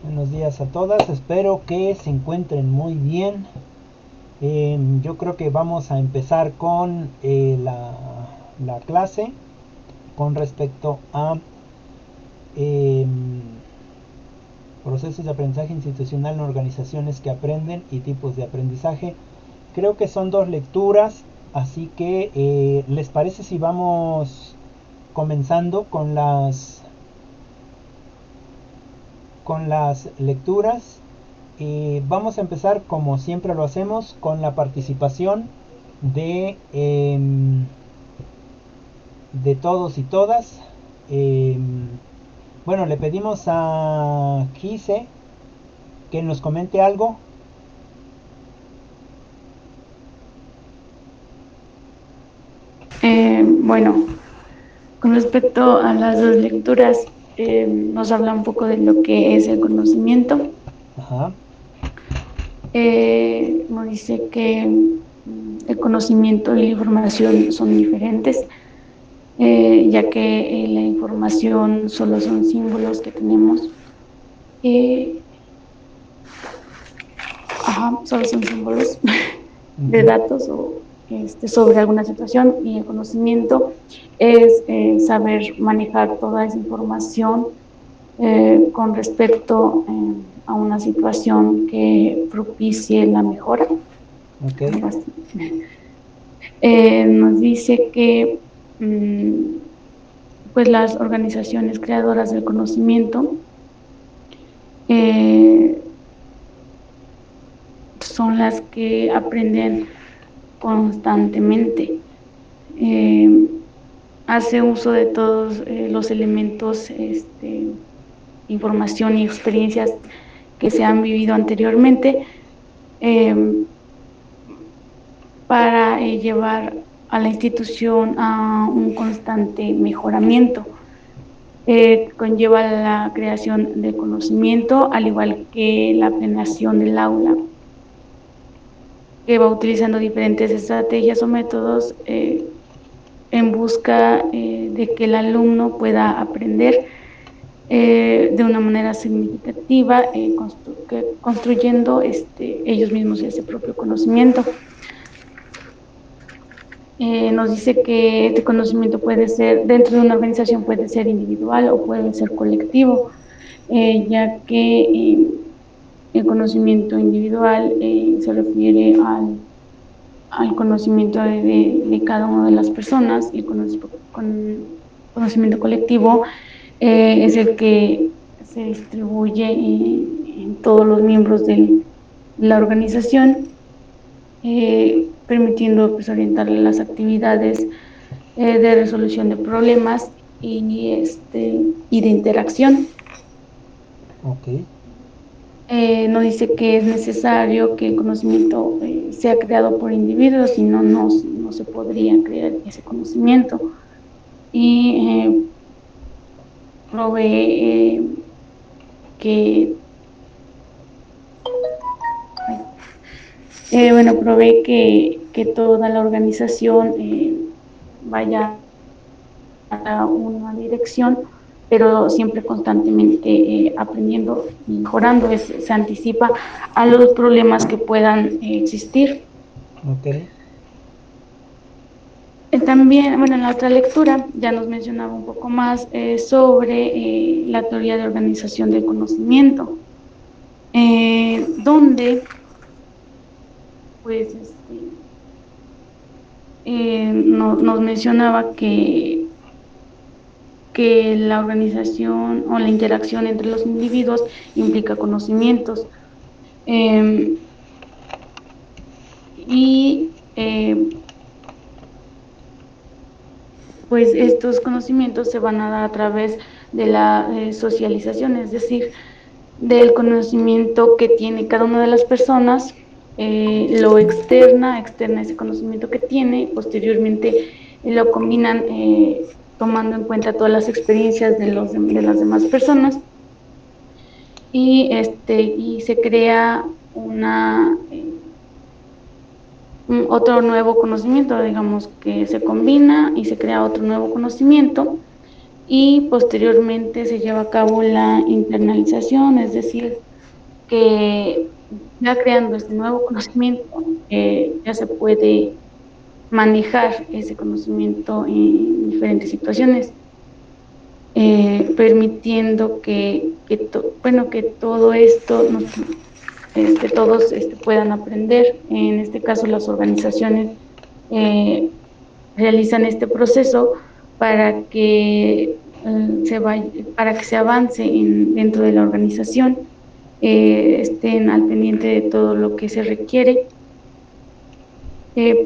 Buenos días a todas, espero que se encuentren muy bien. Yo creo que vamos a empezar con la clase con respecto a eh, procesos de aprendizaje institucional en organizaciones que aprenden y tipos de aprendizaje. Creo que son dos lecturas, así que ¿les parece si vamos comenzando con las lecturas? Vamos a empezar como siempre lo hacemos con la participación de todos y todas. Eh, bueno, le pedimos a Gise que nos comente algo. Bueno, con respecto a las dos lecturas, nos habla un poco de lo que es el conocimiento. Ajá. Nos dice que el conocimiento y la información son diferentes, ya que la información solo son símbolos que tenemos. eh, Solo son símbolos de Uh-huh. datos o sobre alguna situación, y el conocimiento es saber manejar toda esa información con respecto a una situación que propicie la mejora. Ok. Algo así. Nos dice que pues las organizaciones creadoras del conocimiento eh, son las que aprenden constantemente. Eh, Hace uso de todos los elementos, información y experiencias que se han vivido anteriormente, eh, para llevar a la institución a un constante mejoramiento. Conlleva la creación de conocimiento, al igual que la planeación del aula, que va utilizando diferentes estrategias o métodos en busca de que el alumno pueda aprender de una manera significativa, construyendo ellos mismos ese propio conocimiento. Nos dice que este conocimiento puede ser, dentro de una organización puede ser individual o puede ser colectivo, ya que el conocimiento individual se refiere al conocimiento de cada una de las personas, y el conocimiento colectivo es el que se distribuye en todos los miembros de la organización, permitiendo pues, orientarle las actividades de resolución de problemas y de interacción. Ok. Nos dice que es necesario que el conocimiento sea creado por individuos, si no, no se podría crear ese conocimiento. Y provee que, provee que toda la organización vaya a una dirección, pero siempre constantemente aprendiendo y mejorando. Se anticipa a los problemas que puedan existir. Ok. También, bueno, en la otra lectura ya nos mencionaba un poco más sobre la teoría de organización del conocimiento, donde pues nos mencionaba que la organización o la interacción entre los individuos implica conocimientos, eh, y pues estos conocimientos se van a dar a través de la socialización, es decir, del conocimiento que tiene cada una de las personas, lo externa ese conocimiento que tiene, posteriormente lo combinan tomando en cuenta todas las experiencias de las demás personas, y se crea otro nuevo conocimiento, digamos que se combina y se crea otro nuevo conocimiento, y posteriormente se lleva a cabo la internalización, es decir, que ya creando este nuevo conocimiento, ya se puede manejar ese conocimiento en diferentes situaciones, permitiendo bueno, que todo esto todos puedan aprender. En este caso, las organizaciones eh, realizan este proceso para que para que se avance dentro de la organización, estén al pendiente de todo lo que se requiere,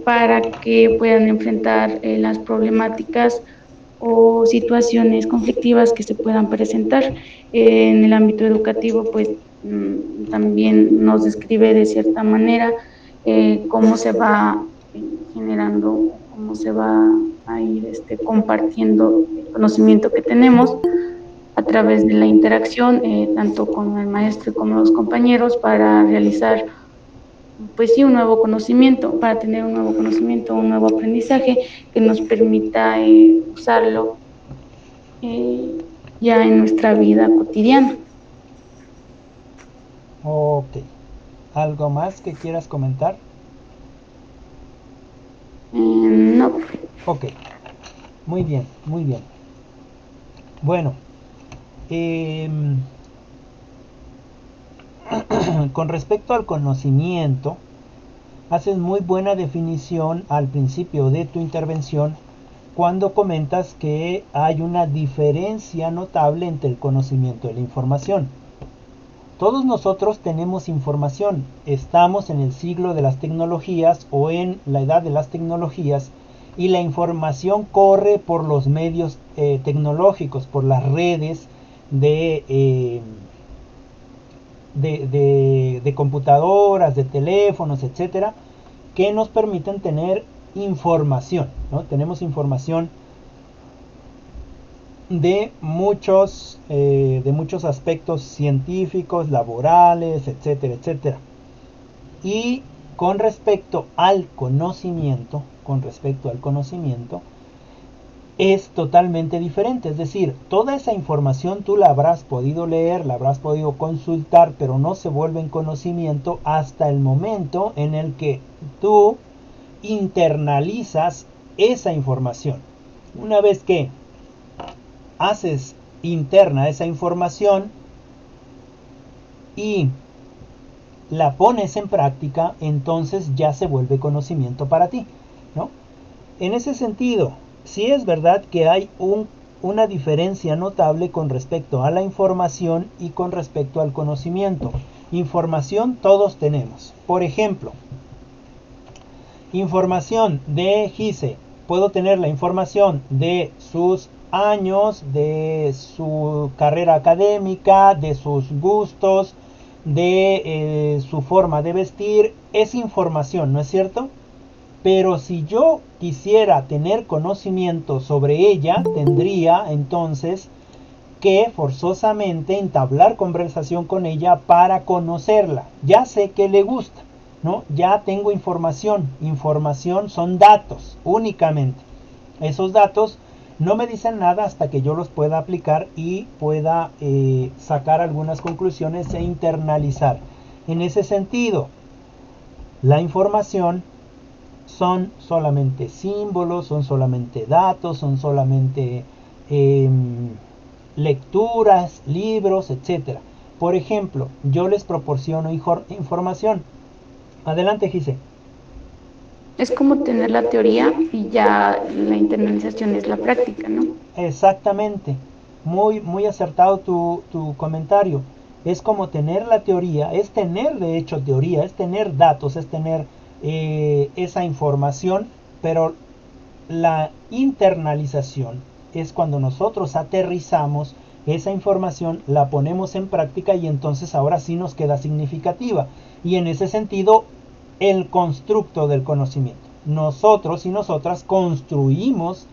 para que puedan enfrentar las problemáticas o situaciones conflictivas que se puedan presentar. En el ámbito educativo, pues también nos describe de cierta manera cómo se va generando, cómo se va a ir compartiendo el conocimiento que tenemos a través de la interacción, tanto con el maestro como los compañeros, para realizar, pues sí, un nuevo conocimiento, para tener un nuevo conocimiento, un nuevo aprendizaje que nos permita usarlo eh, ya en nuestra vida cotidiana. Ok. ¿Algo más que quieras comentar? No. Ok. Muy bien, muy bien. Bueno, con respecto al conocimiento, haces muy buena definición al principio de tu intervención cuando comentas que hay una diferencia notable entre el conocimiento y la información. Todos nosotros tenemos información, estamos en el siglo de las tecnologías o en la edad de las tecnologías, y la información corre por los medios tecnológicos, por las redes de computadoras, de teléfonos, etcétera, que nos permiten tener información, ¿no? Tenemos información de muchos aspectos científicos, laborales, etcétera, etcétera. Y con respecto al conocimiento, es totalmente diferente. Es decir, toda esa información tú la habrás podido leer, la habrás podido consultar, pero no se vuelve en conocimiento hasta el momento en el que tú internalizas esa información. Una vez que haces interna esa información y la pones en práctica, entonces ya se vuelve conocimiento para ti, ¿no? En ese sentido, sí es verdad que hay una diferencia notable con respecto a la información y con respecto al conocimiento. Información todos tenemos. Por ejemplo, información de Gise. Puedo tener la información de sus años, de su carrera académica, de sus gustos, de su forma de vestir. Es información, ¿no es cierto? Pero si yo quisiera tener conocimiento sobre ella, tendría entonces que forzosamente entablar conversación con ella para conocerla. Ya sé que le gusta, ¿no? Ya tengo información. Información son datos únicamente. Esos datos no me dicen nada hasta que yo los pueda aplicar y pueda sacar algunas conclusiones e internalizar. En ese sentido, la información son solamente símbolos, son solamente datos, son solamente lecturas, libros, etcétera. Por ejemplo, yo les proporciono información. Adelante, Gise. Es como tener la teoría y ya la internalización es la práctica, ¿no? Exactamente. Muy, muy acertado tu comentario. Es como tener la teoría, es tener de hecho teoría, es tener datos, es tener esa información, pero la internalización es cuando nosotros aterrizamos esa información, la ponemos en práctica y entonces ahora sí nos queda significativa. Y en ese sentido, el constructo del conocimiento. Nosotros y nosotras construimos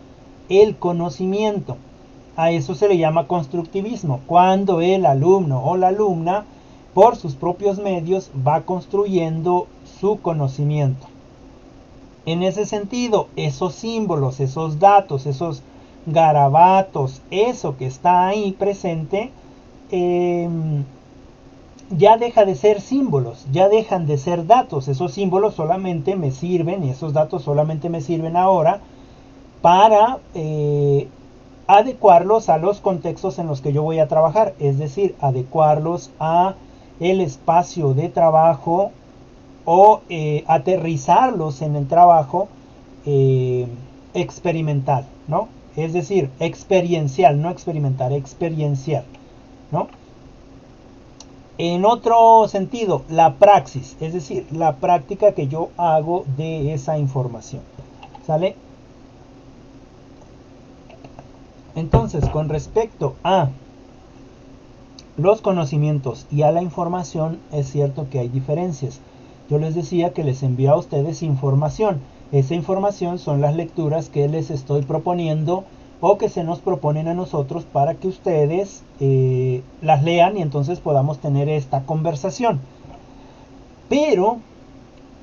el conocimiento. A eso se le llama constructivismo, cuando el alumno o la alumna por sus propios medios va construyendo su conocimiento. En ese sentido, esos símbolos, esos datos, esos garabatos, eso que está ahí presente, ya deja de ser símbolos, ya dejan de ser datos. Esos símbolos solamente me sirven, y esos datos solamente me sirven ahora para adecuarlos a los contextos en los que yo voy a trabajar, es decir, adecuarlos a el espacio de trabajo o aterrizarlos en el trabajo experimental, ¿no? Es decir, experiencial, no experimental, experiencial, ¿no? En otro sentido, la praxis, es decir, la práctica que yo hago de esa información, ¿sale? Entonces, con respecto a los conocimientos y a la información, es cierto que hay diferencias. Yo les decía que les envío a ustedes información. Esa información son las lecturas que les estoy proponiendo o que se nos proponen a nosotros para que ustedes las lean y entonces podamos tener esta conversación. Pero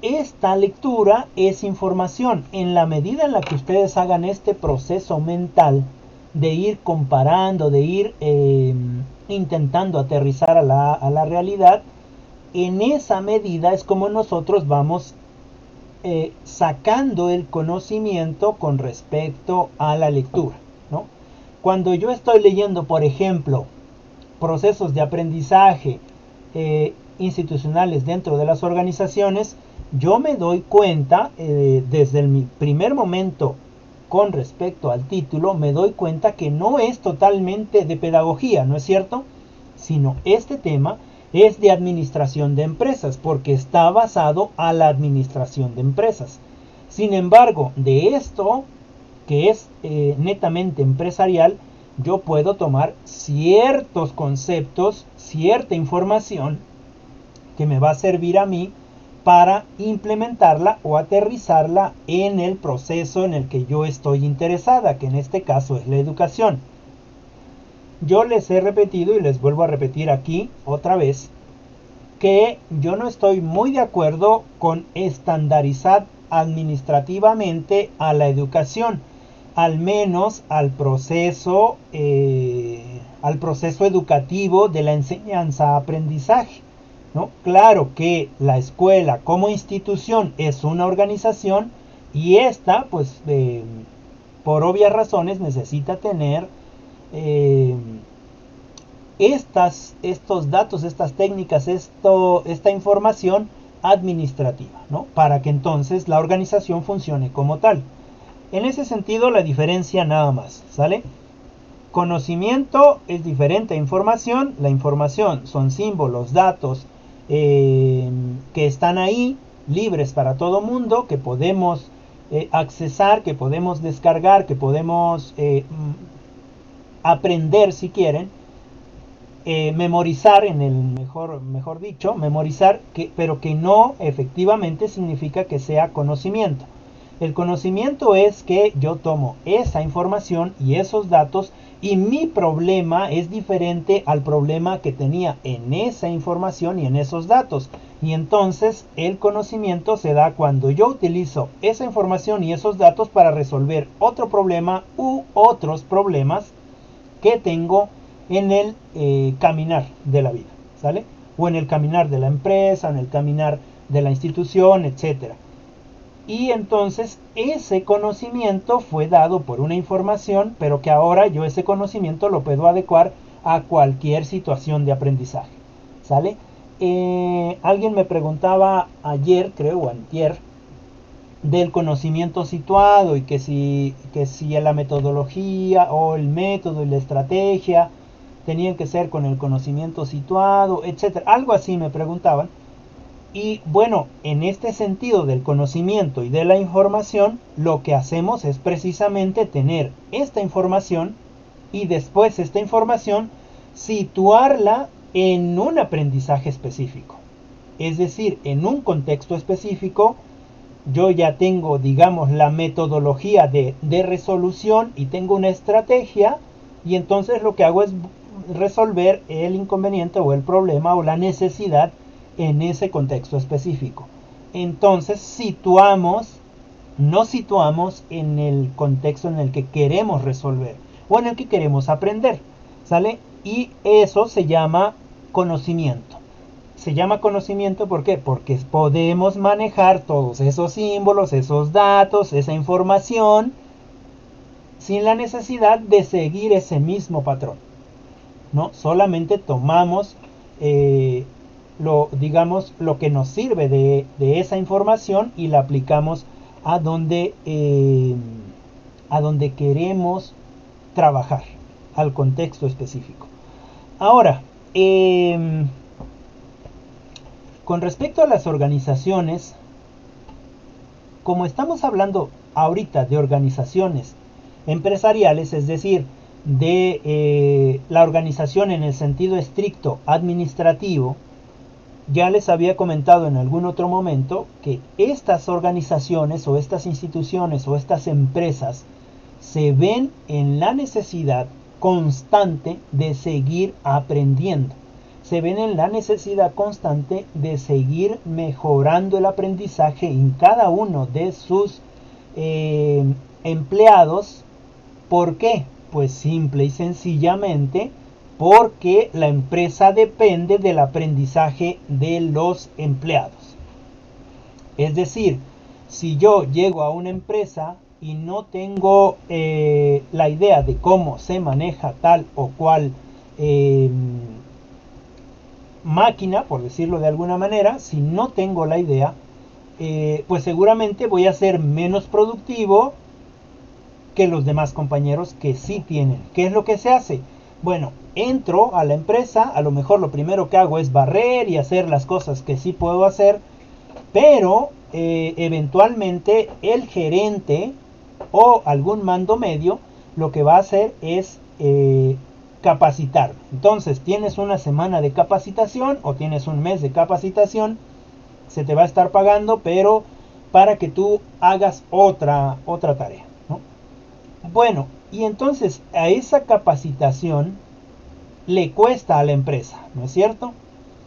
esta lectura es información. En la medida en la que ustedes hagan este proceso mental de ir comparando, de ir intentando aterrizar a la realidad, en esa medida es como nosotros vamos sacando el conocimiento con respecto a la lectura, ¿no? Cuando yo estoy leyendo, por ejemplo, procesos de aprendizaje institucionales dentro de las organizaciones, yo me doy cuenta, desde el primer momento con respecto al título, me doy cuenta que no es totalmente de pedagogía, ¿no es cierto? Sino este tema es de administración de empresas, porque está basado a la administración de empresas. Sin embargo, de esto, que es netamente empresarial, yo puedo tomar ciertos conceptos, cierta información que me va a servir a mí para implementarla o aterrizarla en el proceso en el que yo estoy interesada, que en este caso es la educación. Yo les he repetido y les vuelvo a repetir aquí otra vez que yo no estoy muy de acuerdo con estandarizar administrativamente a la educación, al menos al proceso educativo de la enseñanza-aprendizaje, ¿no? Claro que la escuela como institución es una organización y esta, pues, por obvias razones necesita tener estos datos, estas técnicas, esta información administrativa, ¿no? Para que entonces la organización funcione como tal. En ese sentido, la diferencia nada más, ¿sale? Conocimiento es diferente a información. La información son símbolos, datos que están ahí, libres para todo mundo, que podemos accesar, que podemos descargar, que podemos aprender si quieren. Memorizar, en el mejor dicho, memorizar, pero que no efectivamente significa que sea conocimiento. El conocimiento es que yo tomo esa información y esos datos y mi problema es diferente al problema que tenía en esa información y en esos datos. Y entonces el conocimiento se da cuando yo utilizo esa información y esos datos para resolver otro problema u otros problemas que tengo en el caminar de la vida, ¿sale? O en el caminar de la empresa, en el caminar de la institución, etcétera. Y entonces ese conocimiento fue dado por una información, pero que ahora yo ese conocimiento lo puedo adecuar a cualquier situación de aprendizaje, ¿sale? Alguien me preguntaba ayer, creo, o antier, del conocimiento situado y que si la metodología o el método y la estrategia tenían que ser con el conocimiento situado, etcétera. Algo así me preguntaban. Y bueno, en este sentido del conocimiento y de la información, lo que hacemos es precisamente tener esta información y después esta información situarla en un aprendizaje específico. Es decir, en un contexto específico, yo ya tengo, digamos, la metodología de resolución y tengo una estrategia, y entonces lo que hago es resolver el inconveniente o el problema o la necesidad en ese contexto específico. Entonces situamos nos situamos en el contexto en el que queremos resolver o en el que queremos aprender, ¿sale? Y eso se llama conocimiento. Se llama conocimiento, ¿por qué? Porque podemos manejar todos esos símbolos, esos datos, esa información, sin la necesidad de seguir ese mismo patrón, ¿no? Solamente tomamos lo que nos sirve de esa información y la aplicamos a donde queremos trabajar, al contexto específico. Ahora, con respecto a las organizaciones, como estamos hablando ahorita de organizaciones empresariales, es decir, de la organización en el sentido estricto administrativo, ya les había comentado en algún otro momento que estas organizaciones o estas instituciones o estas empresas se ven en la necesidad constante de seguir aprendiendo. Se ven en la necesidad constante de seguir mejorando el aprendizaje en cada uno de sus empleados. ¿Por qué? Pues simple y sencillamente porque la empresa depende del aprendizaje de los empleados. Es decir, si yo llego a una empresa y no tengo la idea de cómo se maneja tal o cual máquina, por decirlo de alguna manera, si no tengo la idea, pues seguramente voy a ser menos productivo que los demás compañeros que sí tienen. ¿Qué es lo que se hace? Bueno, entro a la empresa, a lo mejor lo primero que hago es barrer y hacer las cosas que sí puedo hacer, pero eventualmente el gerente o algún mando medio lo que va a hacer es capacitar. Entonces tienes una semana de capacitación o tienes un mes de capacitación, se te va a estar pagando, pero para que tú hagas otra tarea, ¿no? Bueno, y entonces a esa capacitación le cuesta a la empresa, ¿no es cierto?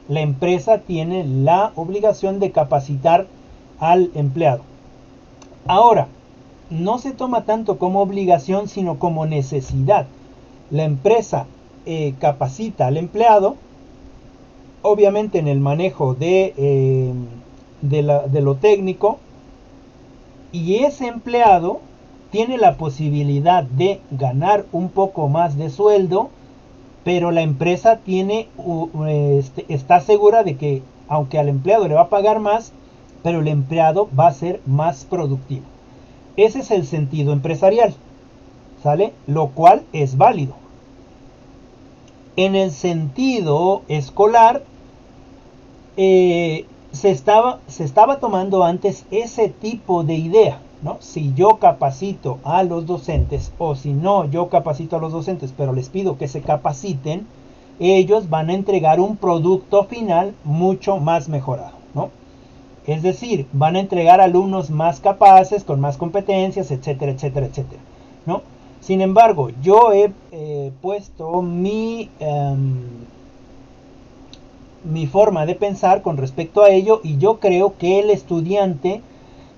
La empresa tiene la obligación de capacitar al empleado. Ahora, no se toma tanto como obligación, sino como necesidad. La empresa capacita al empleado, obviamente en el manejo de lo técnico, y ese empleado tiene la posibilidad de ganar un poco más de sueldo, pero la empresa está segura de que aunque al empleado le va a pagar más, pero el empleado va a ser más productivo. Ese es el sentido empresarial, ¿sale? Lo cual es válido. En el sentido escolar, se estaba tomando antes ese tipo de idea, ¿no? Si yo capacito a los docentes, o si no yo capacito a los docentes, pero les pido que se capaciten, ellos van a entregar un producto final mucho más mejorado, ¿no? Es decir, van a entregar alumnos más capaces, con más competencias, etcétera, etcétera, etcétera, ¿no? Sin embargo, yo he puesto mi forma de pensar con respecto a ello, y yo creo que el estudiante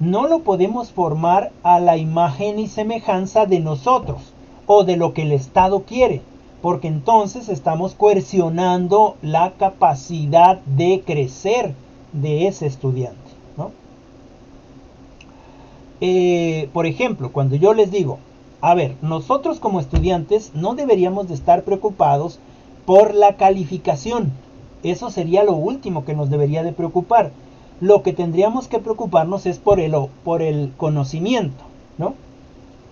no lo podemos formar a la imagen y semejanza de nosotros o de lo que el Estado quiere, porque entonces estamos coercionando la capacidad de crecer de ese estudiante, ¿no? Por ejemplo, cuando yo les digo, a ver, nosotros como estudiantes no deberíamos de estar preocupados por la calificación. Eso sería lo último que nos debería de preocupar. Lo que tendríamos que preocuparnos es por el conocimiento, ¿no?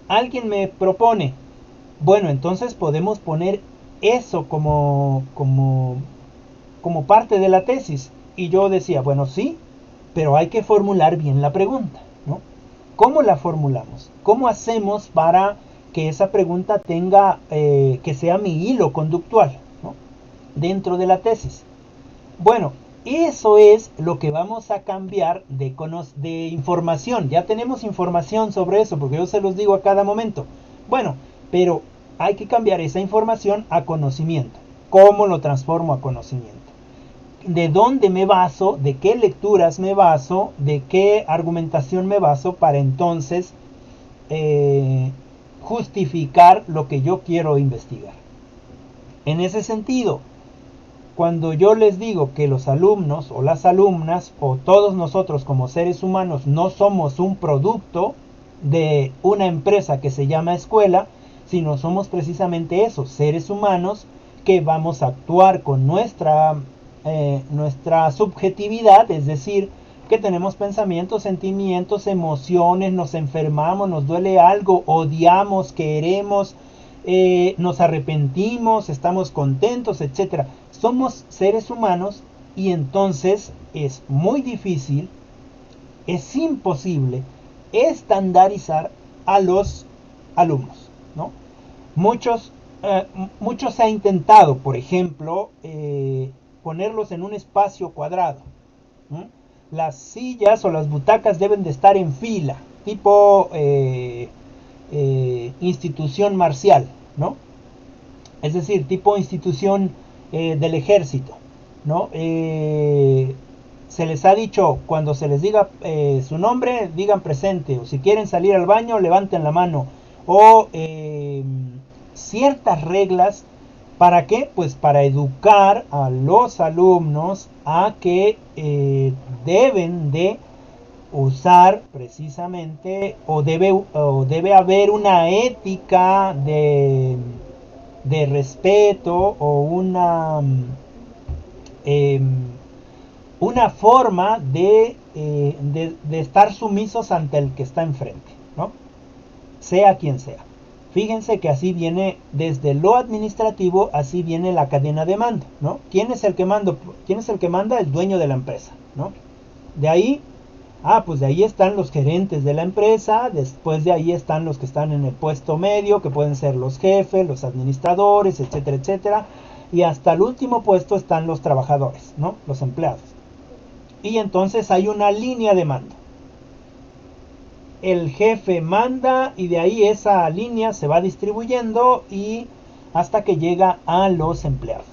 Alguien me propone, bueno, entonces podemos poner eso como parte de la tesis. Y yo decía, bueno, sí, pero hay que formular bien la pregunta, ¿no? ¿Cómo la formulamos? ¿Cómo hacemos para que esa pregunta tenga, que sea mi hilo conductual, ¿no?, dentro de la tesis? Bueno, eso es lo que vamos a cambiar de información. Ya tenemos información sobre eso, porque yo se los digo a cada momento. Bueno, pero hay que cambiar esa información a conocimiento. ¿Cómo lo transformo a conocimiento? de dónde me baso, de qué lecturas me baso, de qué argumentación me baso para entonces justificar lo que yo quiero investigar. En ese sentido, cuando yo les digo que los alumnos o las alumnas o todos nosotros como seres humanos no somos un producto de una empresa que se llama escuela, sino somos precisamente esos seres humanos que vamos a actuar con nuestra subjetividad, es decir, que tenemos pensamientos, sentimientos, emociones, nos enfermamos, nos duele algo, odiamos, queremos, nos arrepentimos, estamos contentos, etcétera. Somos seres humanos y entonces es muy difícil, es imposible estandarizar a los alumnos, ¿no? Muchos se ha intentado, por ejemplo, ponerlos en un espacio cuadrado, ¿no? Las sillas o las butacas deben de estar en fila, tipo institución marcial, ¿no? Es decir, tipo institución del ejército, ¿no? Se les ha dicho, cuando se les diga su nombre, digan presente, o si quieren salir al baño, levanten la mano, o ciertas reglas. ¿Para qué? Pues para educar a los alumnos a que deben de usar precisamente o debe haber una ética de respeto o una forma de estar sumisos ante el que está enfrente, ¿no? Sea quien sea. Fíjense que así viene desde lo administrativo, así viene la cadena de mando, ¿no? ¿Quién es el que manda? El dueño de la empresa, ¿no? De ahí, pues de ahí están los gerentes de la empresa, después de ahí están los que están en el puesto medio, que pueden ser los jefes, los administradores, etcétera, etcétera, y hasta el último puesto están los trabajadores, ¿no? Los empleados. Y entonces hay una línea de mando. El jefe manda y de ahí esa línea se va distribuyendo y hasta que llega a los empleados.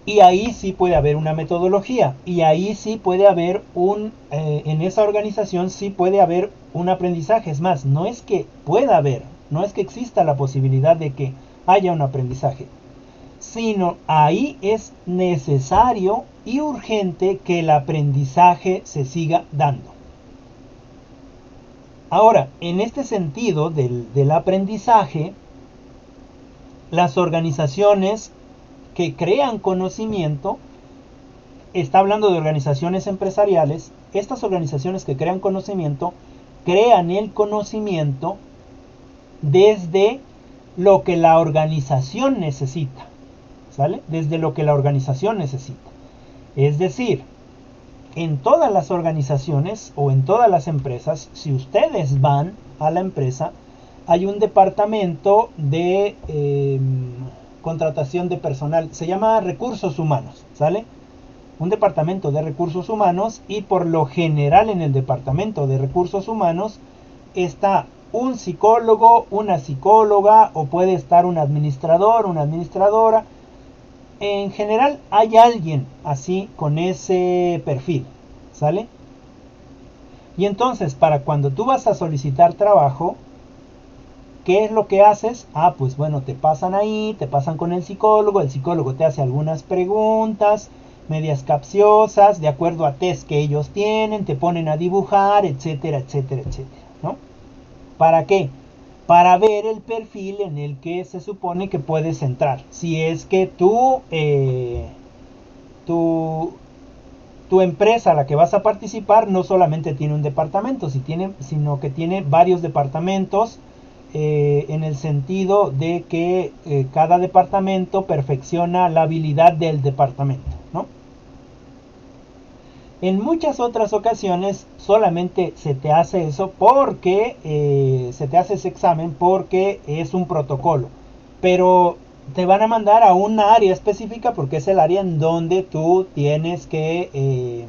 Y ahí sí puede haber una metodología y ahí sí puede haber en esa organización sí puede haber un aprendizaje. Es más, no es que pueda haber, no es que exista la posibilidad de que haya un aprendizaje, sino ahí es necesario y urgente que el aprendizaje se siga dando. Ahora, en este sentido del aprendizaje, las organizaciones que crean conocimiento, está hablando de organizaciones empresariales, estas organizaciones que crean conocimiento, crean el conocimiento desde lo que la organización necesita, ¿sale? Desde lo que la organización necesita. Es decir, en todas las organizaciones o en todas las empresas, si ustedes van a la empresa, hay un departamento de contratación de personal, se llama recursos humanos, ¿sale? Un departamento de recursos humanos y por lo general en el departamento de recursos humanos está un psicólogo, una psicóloga o puede estar un administrador, una administradora. En general hay alguien así con ese perfil, ¿sale? Y entonces para cuando tú vas a solicitar trabajo, ¿qué es lo que haces? Pues bueno, te pasan ahí, te pasan con el psicólogo te hace algunas preguntas medias capciosas, de acuerdo a test que ellos tienen, te ponen a dibujar, etcétera, etcétera, etcétera, ¿no? ¿Para qué? Para ver el perfil en el que se supone que puedes entrar. Si es que tu empresa a la que vas a participar no solamente tiene un departamento, sino que tiene varios departamentos, en el sentido de que cada departamento perfecciona la habilidad del departamento, ¿no? En muchas otras ocasiones solamente se te hace eso porque se te hace ese examen porque es un protocolo, pero te van a mandar a un área específica porque es el área en donde tú tienes que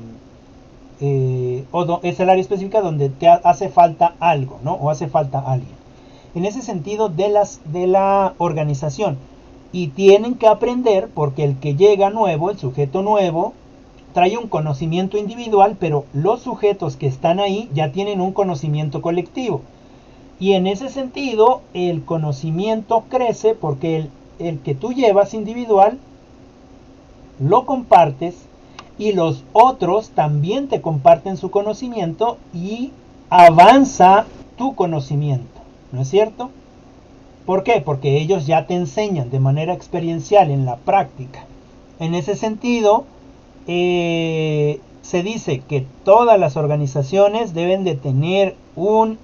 es el área específica donde te hace falta algo, ¿no? O hace falta alguien. En ese sentido de la organización, y tienen que aprender porque el que llega nuevo, el sujeto nuevo, trae un conocimiento individual, pero los sujetos que están ahí ya tienen un conocimiento colectivo. Y en ese sentido, el conocimiento crece porque el que tú llevas individual lo compartes y los otros también te comparten su conocimiento y avanza tu conocimiento, ¿no es cierto? ¿Por qué? Porque ellos ya te enseñan de manera experiencial en la práctica. En ese sentido, se dice que todas las organizaciones deben de tener un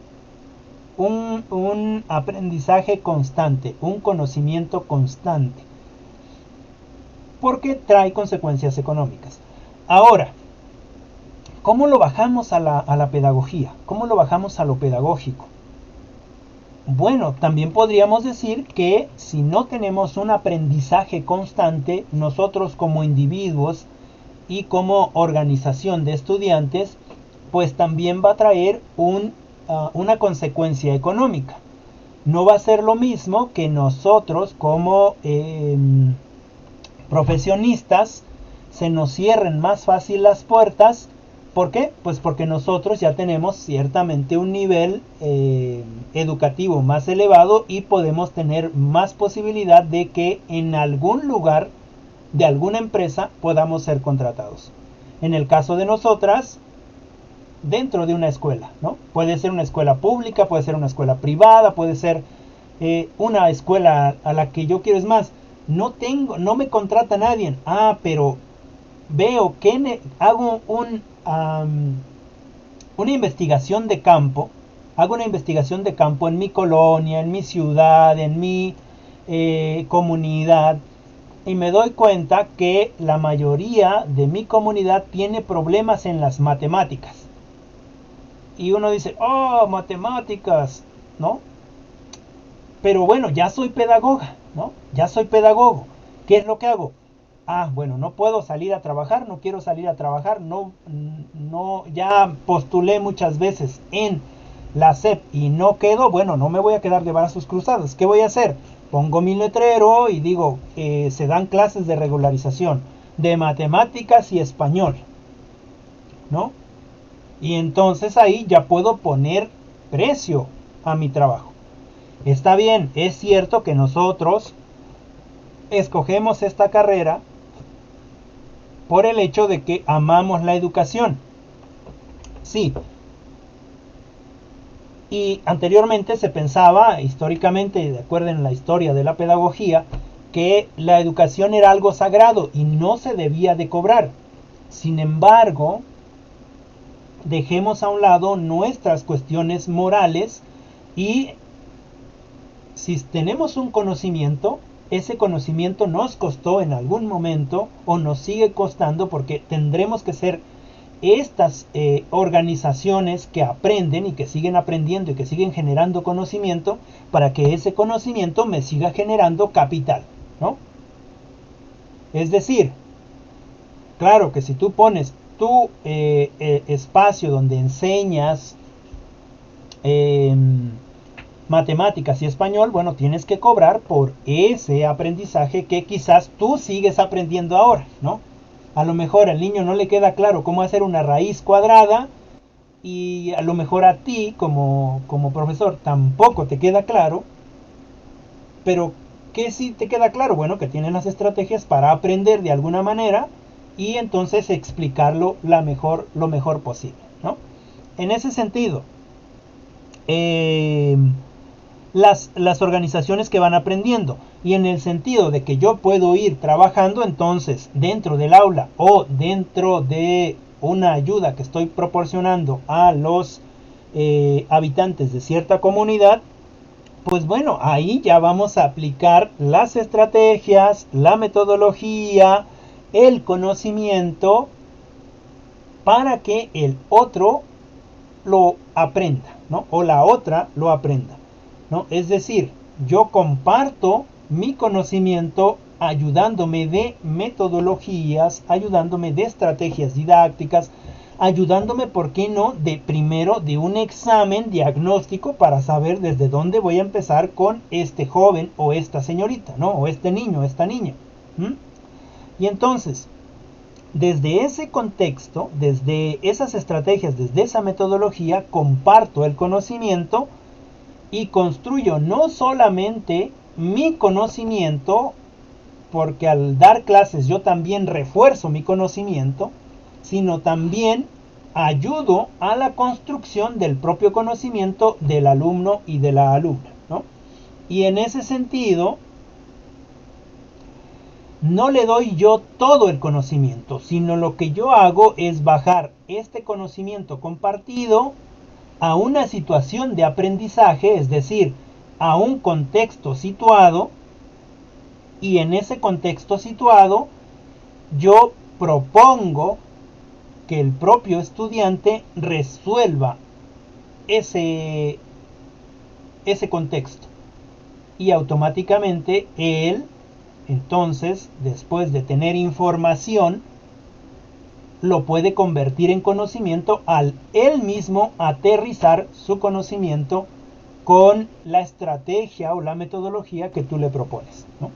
aprendizaje constante, un conocimiento constante, porque trae consecuencias económicas. Ahora, ¿cómo lo bajamos a la pedagogía? ¿Cómo lo bajamos a lo pedagógico? Bueno, también podríamos decir que si no tenemos un aprendizaje constante, nosotros como individuos y como organización de estudiantes, pues también va a traer una consecuencia económica. No va a ser lo mismo que nosotros como profesionistas se nos cierren más fácil las puertas. ¿Por qué? Pues porque nosotros ya tenemos ciertamente un nivel educativo más elevado y podemos tener más posibilidad de que en algún lugar de alguna empresa podamos ser contratados. En el caso de nosotras, dentro de una escuela, ¿no? Puede ser una escuela pública, puede ser una escuela privada, puede ser una escuela a la que yo quiero. Es más, no me contrata nadie. Pero veo que hago una investigación de campo. Hago una investigación de campo en mi colonia, en mi ciudad, en mi comunidad. Y me doy cuenta que la mayoría de mi comunidad tiene problemas en las matemáticas. Y uno dice, oh, matemáticas, ¿no? Pero bueno, ya soy pedagoga, ¿no? Ya soy pedagogo. ¿Qué es lo que hago? Bueno, no puedo salir a trabajar, no quiero salir a trabajar, no, ya postulé muchas veces en la SEP y no quedo. Bueno, no me voy a quedar de brazos cruzados. ¿Qué voy a hacer? Pongo mi letrero y digo, se dan clases de regularización de matemáticas y español, ¿no? Y entonces ahí ya puedo poner precio a mi trabajo. Está bien, es cierto que nosotros escogemos esta carrera por el hecho de que amamos la educación. Sí. Y anteriormente se pensaba, históricamente, de acuerdo en la historia de la pedagogía, que la educación era algo sagrado y no se debía de cobrar. Sin embargo, dejemos a un lado nuestras cuestiones morales y si tenemos un conocimiento, ese conocimiento nos costó en algún momento o nos sigue costando porque tendremos que ser estas organizaciones que aprenden y que siguen aprendiendo y que siguen generando conocimiento para que ese conocimiento me siga generando capital, ¿no? Es decir, claro que si tú pones tu espacio donde enseñas matemáticas y español, bueno, tienes que cobrar por ese aprendizaje que quizás tú sigues aprendiendo ahora, ¿no? A lo mejor al niño no le queda claro cómo hacer una raíz cuadrada y a lo mejor a ti como profesor tampoco te queda claro, pero ¿qué sí te queda claro? Bueno, que tienes las estrategias para aprender de alguna manera y entonces explicarlo lo mejor posible, ¿no? En ese sentido, las organizaciones que van aprendiendo y en el sentido de que yo puedo ir trabajando entonces dentro del aula o dentro de una ayuda que estoy proporcionando a los habitantes de cierta comunidad, pues bueno, ahí ya vamos a aplicar las estrategias, la metodología, el conocimiento para que el otro lo aprenda, ¿no? O la otra lo aprenda, ¿no? Es decir, yo comparto mi conocimiento ayudándome de metodologías, ayudándome de estrategias didácticas, ayudándome, ¿por qué no?, de primero de un examen diagnóstico para saber desde dónde voy a empezar con este joven o esta señorita, ¿no? O este niño, esta niña. Y entonces, desde ese contexto, desde esas estrategias, desde esa metodología, comparto el conocimiento y construyo no solamente mi conocimiento, porque al dar clases yo también refuerzo mi conocimiento, sino también ayudo a la construcción del propio conocimiento del alumno y de la alumna, ¿no? Y en ese sentido, no le doy yo todo el conocimiento, sino lo que yo hago es bajar este conocimiento compartido a una situación de aprendizaje, es decir, a un contexto situado, y en ese contexto situado yo propongo que el propio estudiante resuelva ese contexto, y automáticamente él, entonces, después de tener información, lo puede convertir en conocimiento al él mismo aterrizar su conocimiento con la estrategia o la metodología que tú le propones, ¿no?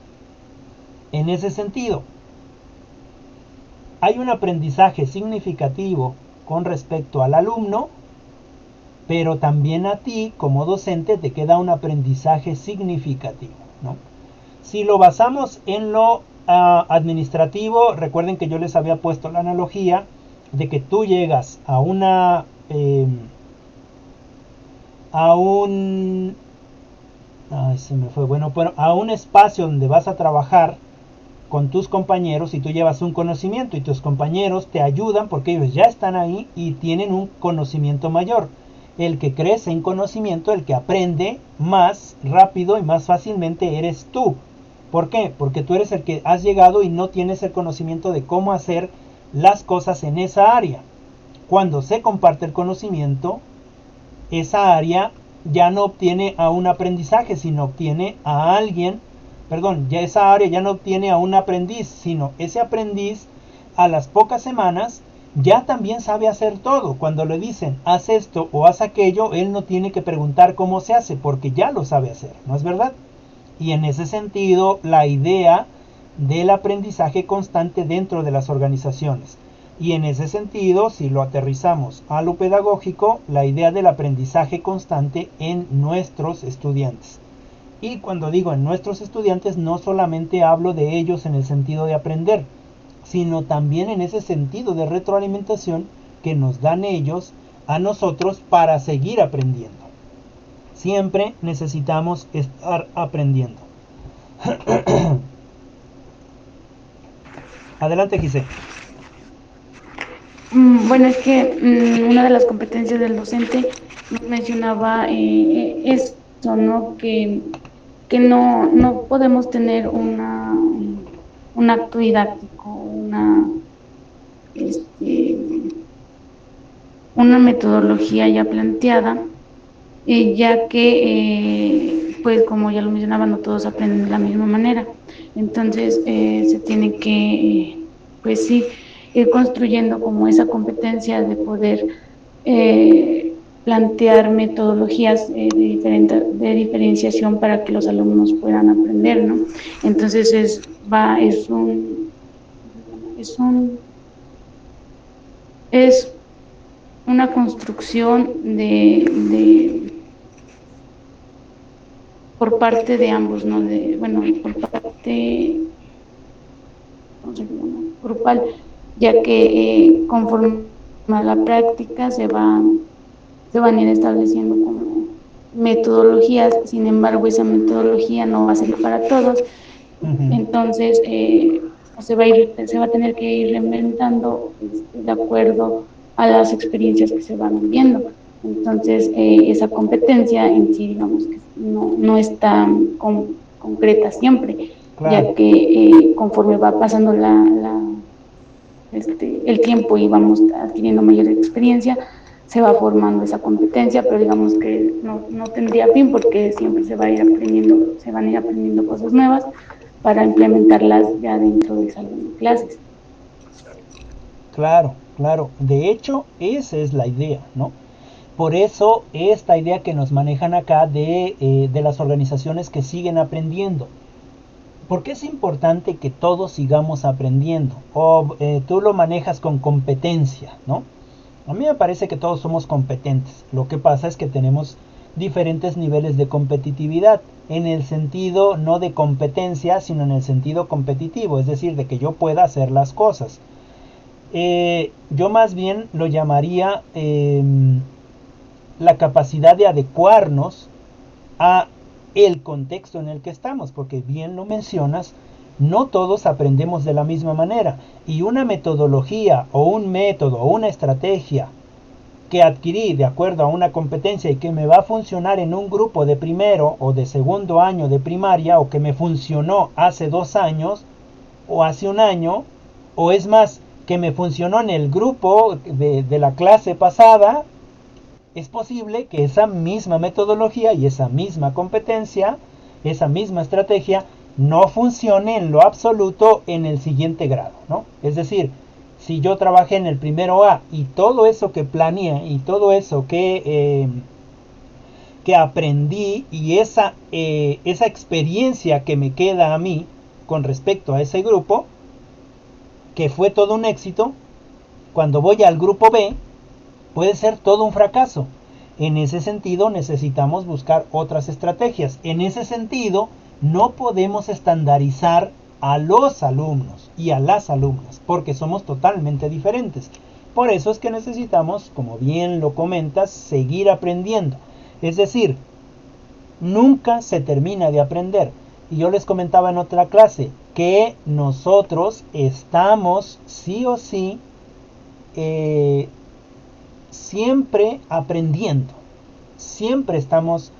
En ese sentido, hay un aprendizaje significativo con respecto al alumno, pero también a ti como docente te queda un aprendizaje significativo, ¿no? Si lo basamos en lo administrativo, recuerden que yo les había puesto la analogía de que tú llegas a una a un se me fue, bueno, a un espacio donde vas a trabajar con tus compañeros y tú llevas un conocimiento y tus compañeros te ayudan porque ellos ya están ahí y tienen un conocimiento mayor. El que crece en conocimiento, el que aprende más rápido y más fácilmente eres tú. ¿Por qué? Porque tú eres el que has llegado y no tienes el conocimiento de cómo hacer las cosas en esa área. Cuando se comparte el conocimiento, esa área ya no obtiene a un aprendizaje, sino obtiene a alguien, ya esa área ya no obtiene a un aprendiz, sino ese aprendiz a las pocas semanas ya también sabe hacer todo. Cuando le dicen haz esto o haz aquello, él no tiene que preguntar cómo se hace porque ya lo sabe hacer, ¿no es verdad? Y en ese sentido, la idea del aprendizaje constante dentro de las organizaciones. Y en ese sentido, si lo aterrizamos a lo pedagógico, la idea del aprendizaje constante en nuestros estudiantes. Y cuando digo en nuestros estudiantes, no solamente hablo de ellos en el sentido de aprender, sino también en ese sentido de retroalimentación que nos dan ellos a nosotros para seguir aprendiendo. Siempre necesitamos estar aprendiendo. Adelante, Giselle. Bueno, es que una de las competencias del docente nos mencionaba eso, ¿no? Que no podemos tener un acto didáctico, una metodología ya planteada, ya que, pues como ya lo mencionaba, no todos aprenden de la misma manera. Entonces, se tiene que, pues sí, ir construyendo como esa competencia de poder plantear metodologías de diferenciación para que los alumnos puedan aprender, ¿no? Entonces es una construcción por parte de ambos, ¿no? Por parte grupal, ya que conforme a la práctica se van a ir estableciendo como metodologías. Sin embargo, esa metodología no va a ser para todos. Entonces se va a tener que ir reinventando de acuerdo a las experiencias que se van viviendo. Entonces esa competencia en sí, digamos que no está concreta siempre, claro, ya que conforme va pasando el tiempo y vamos adquiriendo mayor experiencia, se va formando esa competencia, pero digamos que no tendría fin porque siempre se van a ir aprendiendo cosas nuevas para implementarlas ya dentro del salón de clases. Claro, claro. De hecho, esa es la idea, ¿no? Por eso, esta idea que nos manejan acá de las organizaciones que siguen aprendiendo. Porque es importante que todos sigamos aprendiendo. O tú lo manejas con competencia, ¿no? A mí me parece que todos somos competentes. Lo que pasa es que tenemos diferentes niveles de competitividad. En el sentido no de competencia, sino en el sentido competitivo. Es decir, de que yo pueda hacer las cosas. Yo más bien lo llamaría la capacidad de adecuarnos a el contexto en el que estamos, porque bien lo mencionas, no todos aprendemos de la misma manera, y una metodología o un método o una estrategia que adquirí de acuerdo a una competencia y que me va a funcionar en un grupo de primero o de segundo año de primaria, o que me funcionó hace 2 años o hace un año, o es más, que me funcionó en el grupo de la clase pasada, es posible que esa misma metodología y esa misma competencia, esa misma estrategia, no funcione en lo absoluto en el siguiente grado, ¿no? Es decir, si yo trabajé en el primero A y todo eso que planeé y todo eso que aprendí y esa experiencia que me queda a mí con respecto a ese grupo, que fue todo un éxito, cuando voy al grupo B, puede ser todo un fracaso. En ese sentido necesitamos buscar otras estrategias. En ese sentido no podemos estandarizar a los alumnos y a las alumnas porque somos totalmente diferentes. Por eso es que necesitamos, como bien lo comentas, seguir aprendiendo. Es decir, nunca se termina de aprender. Y yo les comentaba en otra clase que nosotros estamos sí o sí siempre aprendiendo. Siempre estamos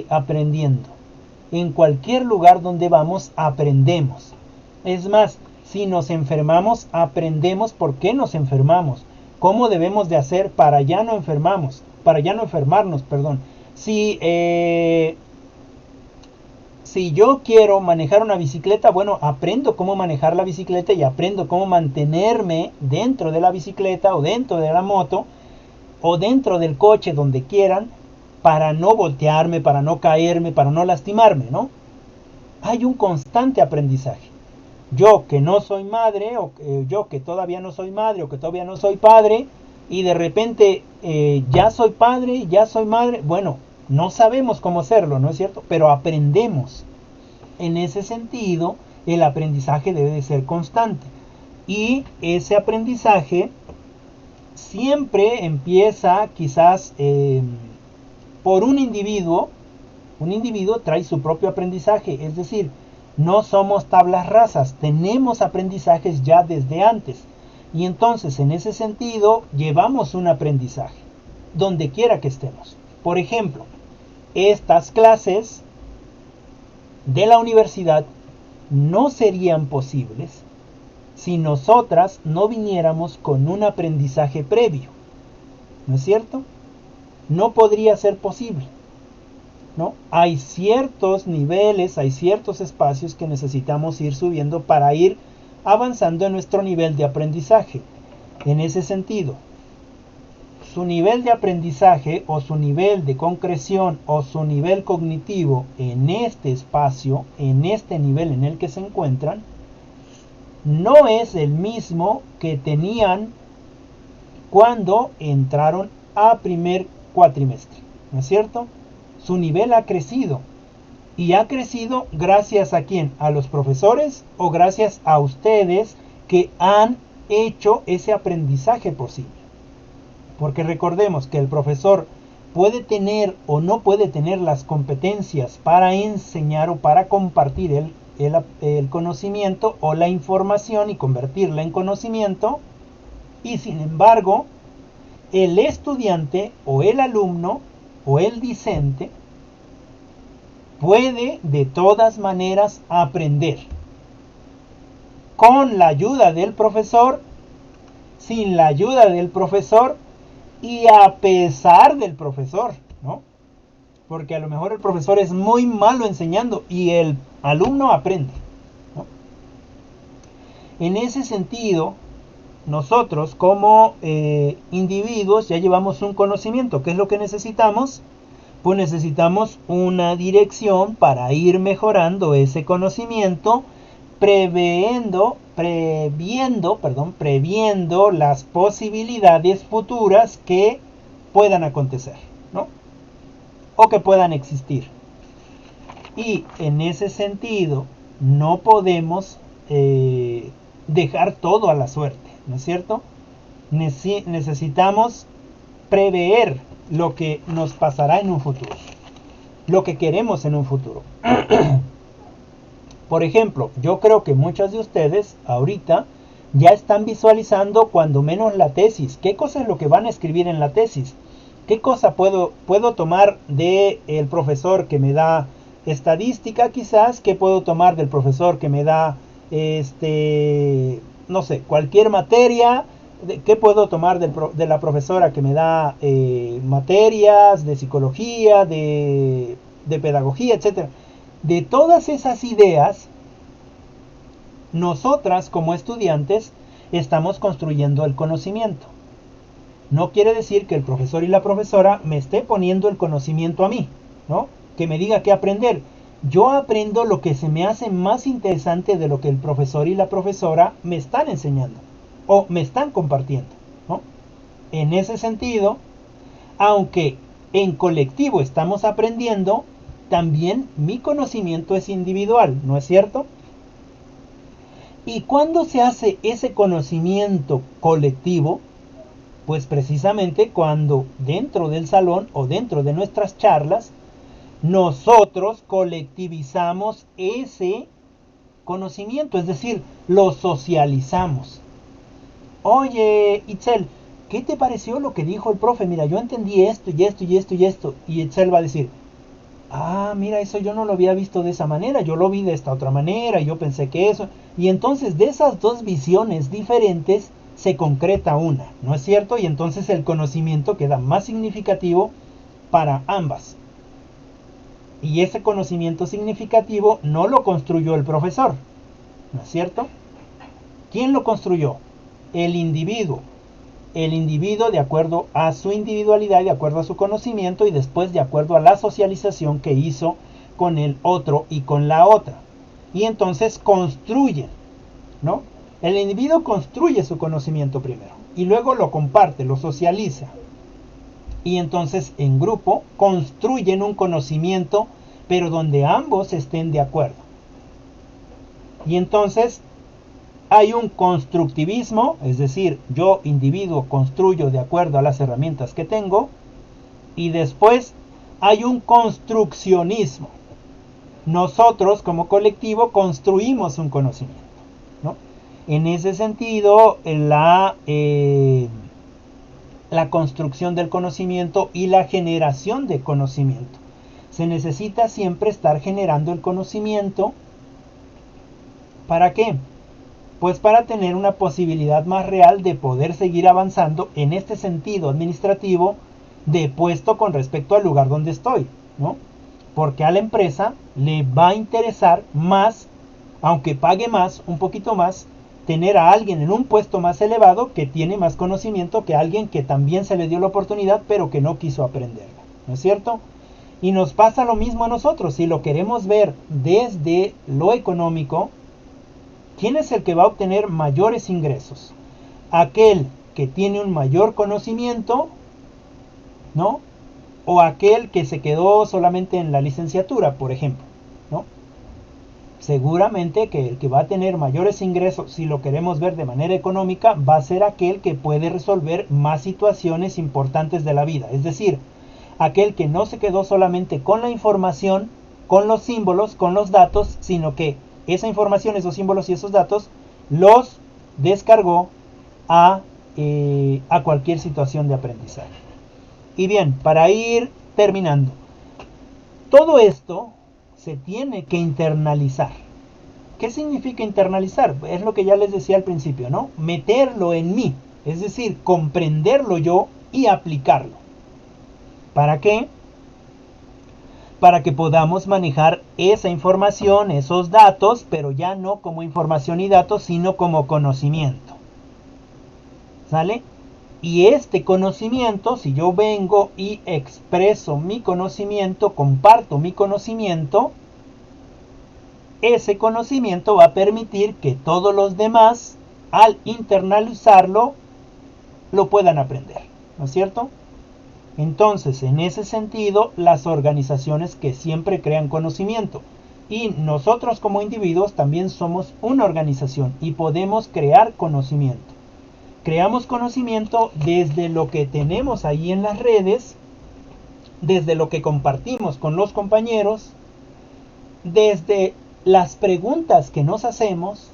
aprendiendo. En cualquier lugar donde vamos aprendemos. Es más, si nos enfermamos, aprendemos por qué nos enfermamos. Cómo debemos de hacer para ya no enfermarnos, perdón. Si yo quiero manejar una bicicleta, bueno, aprendo cómo manejar la bicicleta y aprendo cómo mantenerme dentro de la bicicleta o dentro de la moto o dentro del coche, donde quieran, para no voltearme, para no caerme, para no lastimarme, ¿no? Hay un constante aprendizaje. Yo que no soy madre, o yo que todavía no soy madre, o que todavía no soy padre, y de repente ya soy padre, ya soy madre, bueno, no sabemos cómo hacerlo, ¿no es cierto? Pero aprendemos. En ese sentido, el aprendizaje debe de ser constante. Y ese aprendizaje siempre empieza quizás por un individuo. Un individuo trae su propio aprendizaje, es decir, no somos tablas rasas, tenemos aprendizajes ya desde antes. Y entonces, en ese sentido, llevamos un aprendizaje, donde quiera que estemos. Por ejemplo, estas clases de la universidad no serían posibles si nosotras no viniéramos con un aprendizaje previo. ¿No es cierto? No podría ser posible, ¿no? Hay ciertos niveles, hay ciertos espacios que necesitamos ir subiendo para ir avanzando en nuestro nivel de aprendizaje. En ese sentido, su nivel de aprendizaje o su nivel de concreción o su nivel cognitivo en este espacio, en este nivel en el que se encuentran, no es el mismo que tenían cuando entraron a primer cuatrimestre, ¿no es cierto? Su nivel ha crecido. ¿Y ha crecido gracias a quién? ¿A los profesores o gracias a ustedes que han hecho ese aprendizaje posible? Porque recordemos que el profesor puede tener o no puede tener las competencias para enseñar o para compartir el conocimiento o la información y convertirla en conocimiento, y sin embargo el estudiante o el alumno o el discente puede de todas maneras aprender con la ayuda del profesor, sin la ayuda del profesor y a pesar del profesor, ¿no? Porque a lo mejor el profesor es muy malo enseñando y el alumno aprende, ¿no? En ese sentido, nosotros como individuos ya llevamos un conocimiento. ¿Qué es lo que necesitamos? Pues necesitamos una dirección para ir mejorando ese conocimiento, previendo las posibilidades futuras que puedan acontecer, ¿no? O que puedan existir. Y en ese sentido, no podemos dejar todo a la suerte, ¿no es cierto? Necesitamos prever lo que nos pasará en un futuro, lo que queremos en un futuro. Por ejemplo, yo creo que muchos de ustedes ahorita ya están visualizando cuando menos la tesis. ¿Qué cosa es lo que van a escribir en la tesis? ¿Qué cosa puedo tomar del profesor que me da estadística quizás? ¿Qué puedo tomar del profesor que me da, no sé, cualquier materia? ¿Qué puedo tomar de la profesora que me da materias de psicología, de pedagogía, etcétera? De todas esas ideas, nosotras como estudiantes estamos construyendo el conocimiento. No quiere decir que el profesor y la profesora me esté poniendo el conocimiento a mí, ¿no? Que me diga qué aprender. Yo aprendo lo que se me hace más interesante de lo que el profesor y la profesora me están enseñando o me están compartiendo, ¿no? En ese sentido, aunque en colectivo estamos aprendiendo, también mi conocimiento es individual, ¿no es cierto? ¿Y cuándo se hace ese conocimiento colectivo? Pues precisamente cuando dentro del salón o dentro de nuestras charlas, nosotros colectivizamos ese conocimiento, es decir, lo socializamos. Oye, Itzel, ¿qué te pareció lo que dijo el profe? Mira, yo entendí esto y esto y esto y esto. Y Itzel va a decir, ah, mira, eso yo no lo había visto de esa manera, yo lo vi de esta otra manera, y yo pensé que eso. Y entonces de esas dos visiones diferentes se concreta una, ¿no es cierto? Y entonces el conocimiento queda más significativo para ambas. Y ese conocimiento significativo no lo construyó el profesor, ¿no es cierto? ¿Quién lo construyó? El individuo. El individuo de acuerdo a su individualidad, de acuerdo a su conocimiento y después de acuerdo a la socialización que hizo con el otro y con la otra. Y entonces construyen, ¿no? El individuo construye su conocimiento primero y luego lo comparte, lo socializa. Y entonces en grupo construyen un conocimiento, pero donde ambos estén de acuerdo. Y entonces hay un constructivismo, es decir, yo individuo construyo de acuerdo a las herramientas que tengo. Y después hay un construccionismo. Nosotros como colectivo construimos un conocimiento, ¿no? En ese sentido, la construcción del conocimiento y la generación de conocimiento. Se necesita siempre estar generando el conocimiento. ¿Para qué? Pues para tener una posibilidad más real de poder seguir avanzando en este sentido administrativo de puesto con respecto al lugar donde estoy, ¿no? Porque a la empresa le va a interesar más, aunque pague más, un poquito más, tener a alguien en un puesto más elevado que tiene más conocimiento que alguien que también se le dio la oportunidad pero que no quiso aprenderla, ¿no es cierto? Y nos pasa lo mismo a nosotros. Si lo queremos ver desde lo económico, ¿quién es el que va a obtener mayores ingresos? Aquel que tiene un mayor conocimiento, ¿no? O aquel que se quedó solamente en la licenciatura, por ejemplo, ¿no? Seguramente que el que va a tener mayores ingresos, si lo queremos ver de manera económica, va a ser aquel que puede resolver más situaciones importantes de la vida. Es decir, aquel que no se quedó solamente con la información, con los símbolos, con los datos, sino que esa información, esos símbolos y esos datos los descargó a cualquier situación de aprendizaje. Y bien, para ir terminando, todo esto se tiene que internalizar. ¿Qué significa internalizar? Es lo que ya les decía al principio, ¿no? Meterlo en mí, es decir, comprenderlo yo y aplicarlo. ¿Para qué? Para que podamos manejar esa información, esos datos, pero ya no como información y datos, sino como conocimiento. ¿sale? Y este conocimiento, si yo vengo y expreso mi conocimiento, comparto mi conocimiento, ese conocimiento va a permitir que todos los demás, al internalizarlo, lo puedan aprender, ¿no es cierto? Entonces, en ese sentido, las organizaciones que siempre crean conocimiento, y nosotros como individuos también somos una organización y podemos crear conocimiento. Creamos conocimiento desde lo que tenemos ahí en las redes, desde lo que compartimos con los compañeros, desde las preguntas que nos hacemos,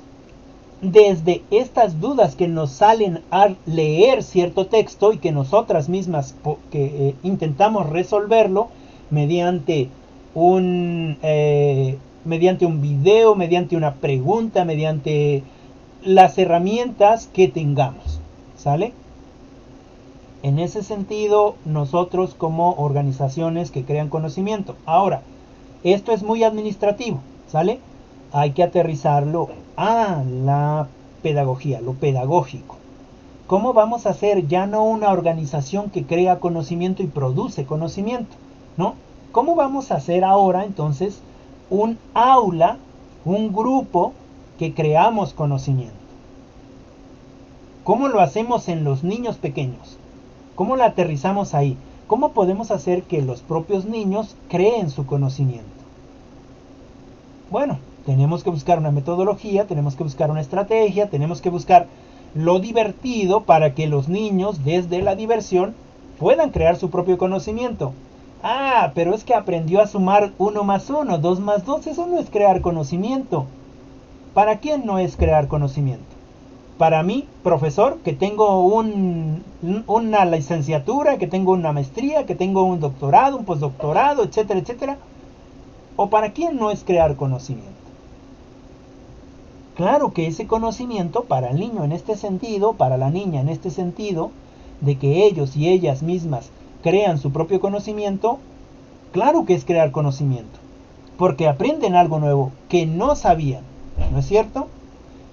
desde estas dudas que nos salen al leer cierto texto y que nosotras mismas intentamos resolverlo mediante mediante un video, mediante una pregunta, mediante las herramientas que tengamos, ¿sale? En ese sentido, nosotros como organizaciones que crean conocimiento. Ahora, esto es muy administrativo, ¿sale? Hay que aterrizarlo a la pedagogía, lo pedagógico. ¿Cómo vamos a hacer ya no una organización que crea conocimiento y produce conocimiento? ¿No? ¿Cómo vamos a hacer ahora entonces un aula, un grupo que creamos conocimiento? ¿Cómo lo hacemos en los niños pequeños? ¿Cómo lo aterrizamos ahí? ¿Cómo podemos hacer que los propios niños creen su conocimiento? Bueno, tenemos que buscar una metodología, tenemos que buscar una estrategia, tenemos que buscar lo divertido para que los niños desde la diversión puedan crear su propio conocimiento. Ah, pero es que aprendió a sumar 1 más 1, 2 más 2, eso no es crear conocimiento. ¿Para quién no es crear conocimiento? Para mí, profesor, que tengo una licenciatura, que tengo una maestría, que tengo un doctorado, un postdoctorado, etcétera, etcétera. ¿O para quién no es crear conocimiento? Claro que ese conocimiento para el niño en este sentido, para la niña en este sentido, de que ellos y ellas mismas crean su propio conocimiento, claro que es crear conocimiento, porque aprenden algo nuevo que no sabían, ¿no es cierto?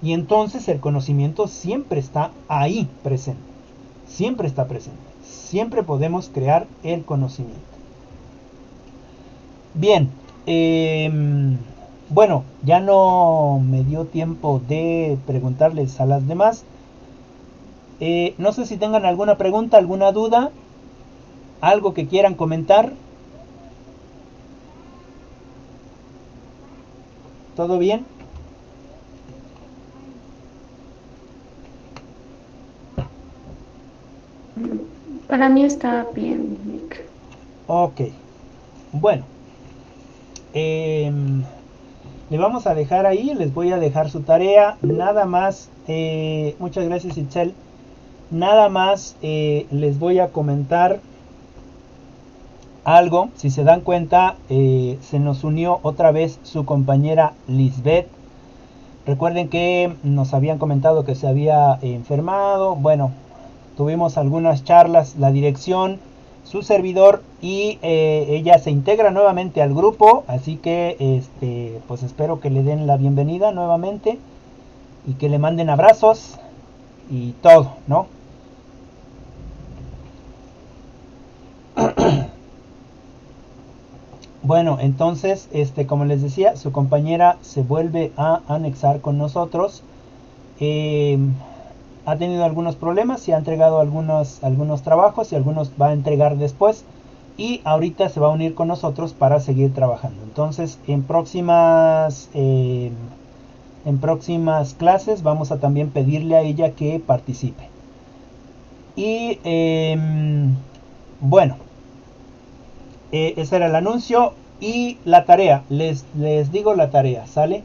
Y entonces el conocimiento siempre está ahí presente, siempre está presente, siempre podemos crear el conocimiento. Bien, bueno, ya no me dio tiempo de preguntarles a las demás. No sé si tengan alguna pregunta, alguna duda, algo que quieran comentar. ¿Todo bien? Para mí está bien, Nick. Ok, bueno. Le vamos a dejar ahí, les voy a dejar su tarea. Nada más, muchas gracias Itzel. Nada más les voy a comentar algo. Si se dan cuenta, se nos unió otra vez su compañera Lisbeth. Recuerden que nos habían comentado que se había enfermado. Bueno, tuvimos algunas charlas, la dirección, su servidor, y ella se integra nuevamente al grupo. Así que pues espero que le den la bienvenida nuevamente y que le manden abrazos y todo, ¿no? Bueno, entonces, como les decía, su compañera se vuelve a anexar con nosotros. Ha tenido algunos problemas y ha entregado algunos trabajos y algunos va a entregar después. Y ahorita se va a unir con nosotros para seguir trabajando. Entonces, en próximas clases vamos a también pedirle a ella que participe. Y bueno, ese era el anuncio y la tarea. Les digo la tarea, ¿sale?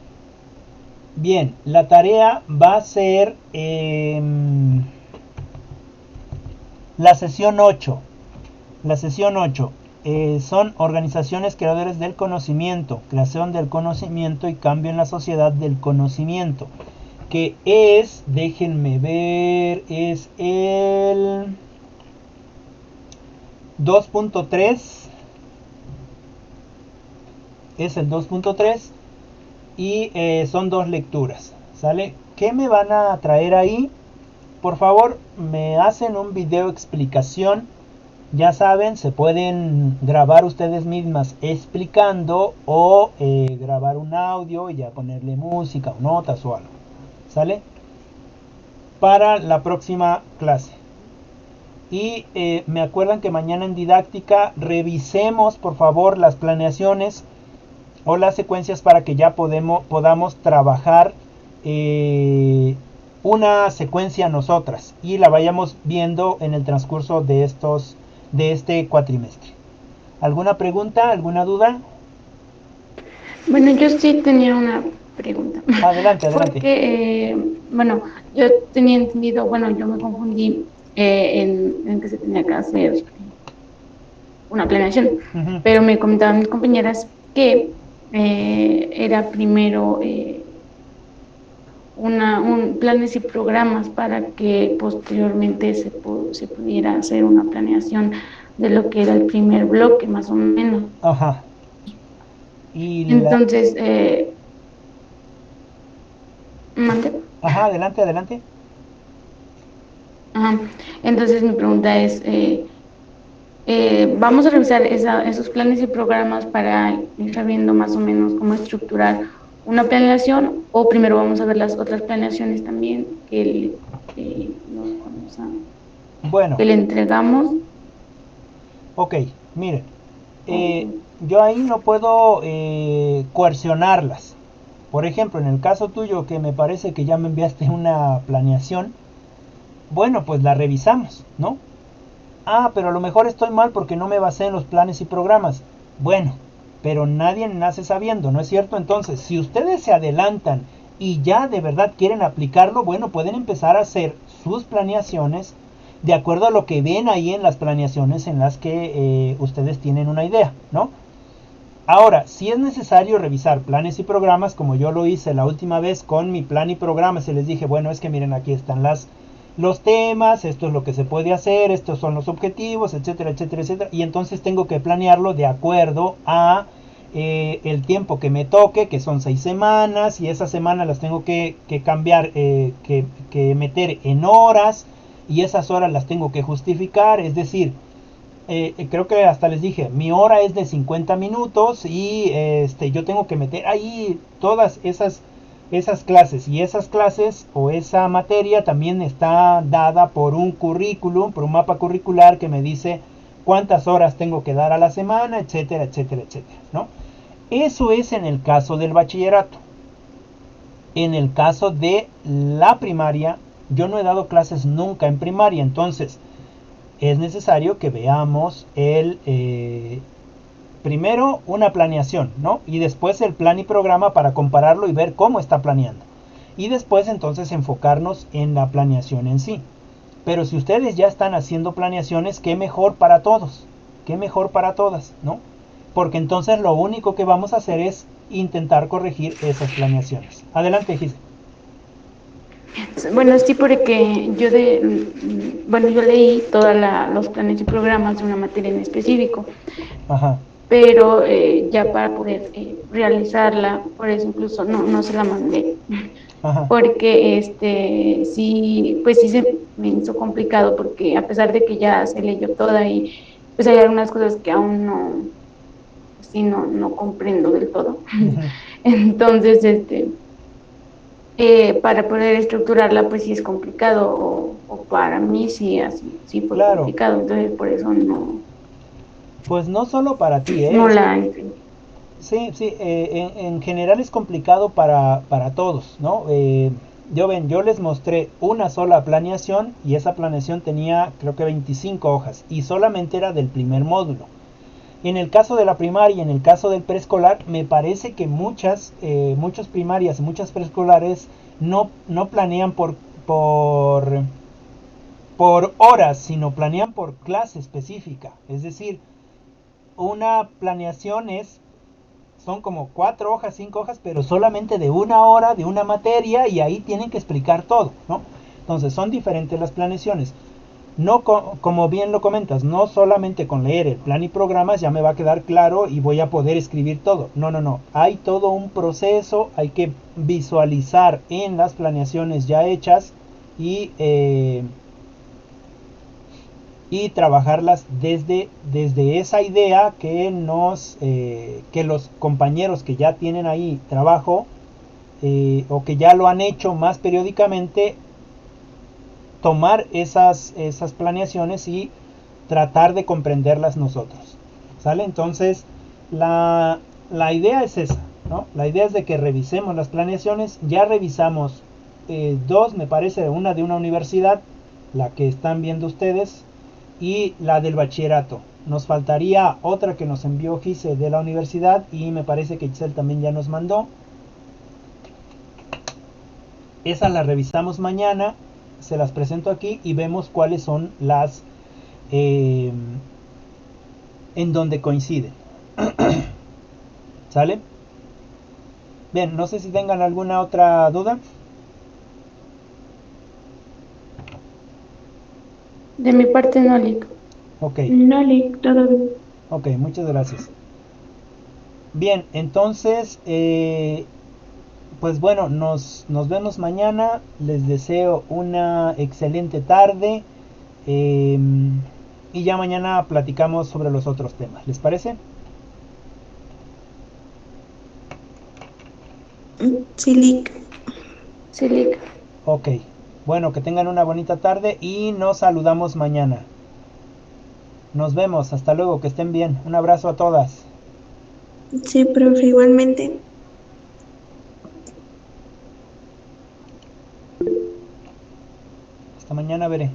Bien, la tarea va a ser la sesión 8. La sesión 8 son organizaciones creadores del conocimiento, creación del conocimiento y cambio en la sociedad del conocimiento. Que es, déjenme ver, es el 2.3. Es el 2.3 y son 2 lecturas, ¿sale? ¿Qué me van a traer ahí? por favor me hacen un video explicación. Ya saben, se pueden grabar ustedes mismas explicando o grabar un audio y ya ponerle música o notas o algo. ¿Sale? Para la próxima clase. Y me acuerdan que mañana en didáctica revisemos por favor las planeaciones o las secuencias para que ya podamos trabajar una secuencia nosotras y la vayamos viendo en el transcurso de este cuatrimestre. ¿Alguna pregunta? ¿Alguna duda? Bueno, yo sí tenía una pregunta. Adelante, adelante. Porque, bueno, yo tenía entendido, bueno, yo me confundí en que se tenía que hacer una planeación, pero me comentaban mis compañeras que era primero planes y programas para que posteriormente se pudiera hacer una planeación de lo que era el primer bloque, más o menos. Ajá. Y entonces, ¿mande? Ajá, adelante, adelante. Ajá. Entonces mi pregunta es, vamos a revisar esos planes y programas para ir sabiendo más o menos cómo estructurar una planeación, o primero vamos a ver las otras planeaciones también que le entregamos. Ok, miren, yo ahí no puedo coercionarlas. Por ejemplo, en el caso tuyo, que me parece que ya me enviaste una planeación, bueno, pues la revisamos, ¿no? Ah, pero a lo mejor estoy mal porque no me basé en los planes y programas. Bueno, pero nadie nace sabiendo, ¿no es cierto? Entonces, si ustedes se adelantan y ya de verdad quieren aplicarlo, bueno, pueden empezar a hacer sus planeaciones de acuerdo a lo que ven ahí en las planeaciones en las que ustedes tienen una idea, ¿no? Ahora, si es necesario revisar planes y programas, como yo lo hice la última vez con mi plan y programa, se les dije, bueno, es que miren, aquí están los temas, esto es lo que se puede hacer, estos son los objetivos, etcétera, etcétera, etcétera, y entonces tengo que planearlo de acuerdo a el tiempo que me toque, que son 6 semanas, y esas semanas las tengo que cambiar, que meter en horas, y esas horas las tengo que justificar, es decir, creo que hasta les dije, mi hora es de 50 minutos y yo tengo que meter ahí todas esas clases, y esas clases o esa materia también está dada por un currículum, por un mapa curricular que me dice cuántas horas tengo que dar a la semana, etcétera, etcétera, etcétera, ¿no? Eso es en el caso del bachillerato. En el caso de la primaria, yo no he dado clases nunca en primaria, entonces es necesario que veamos primero una planeación, ¿no? Y después el plan y programa para compararlo y ver cómo está planeando. Y después entonces enfocarnos en la planeación en sí. Pero si ustedes ya están haciendo planeaciones, qué mejor para todos, qué mejor para todas, ¿no? Porque entonces lo único que vamos a hacer es intentar corregir esas planeaciones. Adelante, Gis. Bueno, sí, porque yo yo leí todos los planes y programas de una materia en específico. Ajá. Pero ya para poder realizarla, por eso incluso no se la mandé. Ajá. Porque sí, pues sí se me hizo complicado, porque a pesar de que ya se leyó toda y pues hay algunas cosas que aún no comprendo del todo. Uh-huh. Entonces, para poder estructurarla, pues sí es complicado, o para mí sí, así, sí fue claro. Complicado, entonces por eso no. Pues no solo para ti, no la. Sí, en general es complicado para todos, ¿no? Yo les mostré una sola planeación y esa planeación tenía creo que 25 hojas y solamente era del primer módulo. En el caso de la primaria y en el caso del preescolar, me parece que muchas primarias y muchas preescolares no planean por horas, sino planean por clase específica. Es decir, una planeación son como 4 hojas, 5 hojas, pero solamente de una hora, de una materia, y ahí tienen que explicar todo, ¿no? Entonces son diferentes las planeaciones. No, como bien lo comentas, no solamente con leer el plan y programas ya me va a quedar claro y voy a poder escribir todo. No. Hay todo un proceso, hay que visualizar en las planeaciones ya hechas y trabajarlas desde esa idea que que los compañeros que ya tienen ahí trabajo o que ya lo han hecho más periódicamente, tomar esas planeaciones y tratar de comprenderlas nosotros, ¿sale? Entonces la idea es esa, ¿no? La idea es de que revisemos las planeaciones. Ya revisamos dos, me parece, una de una universidad, la que están viendo ustedes, y la del bachillerato. Nos faltaría otra que nos envió Gise de la universidad, y me parece que Giselle también ya nos mandó. Esa la revisamos mañana, se las presento aquí y vemos cuáles son las en donde coinciden. ¿Sale? Bien, no sé si tengan alguna otra duda. De mi parte no, Lick. Ok. No, Lick, todo bien. Ok, muchas gracias. Bien, entonces, pues bueno, nos vemos mañana. Les deseo una excelente tarde. Y ya mañana platicamos sobre los otros temas. ¿Les parece? Sí, Lick. Sí, Lick. Ok. Bueno, que tengan una bonita tarde y nos saludamos mañana. Nos vemos, hasta luego, que estén bien. Un abrazo a todas. Sí, profe, igualmente. Hasta mañana, veré.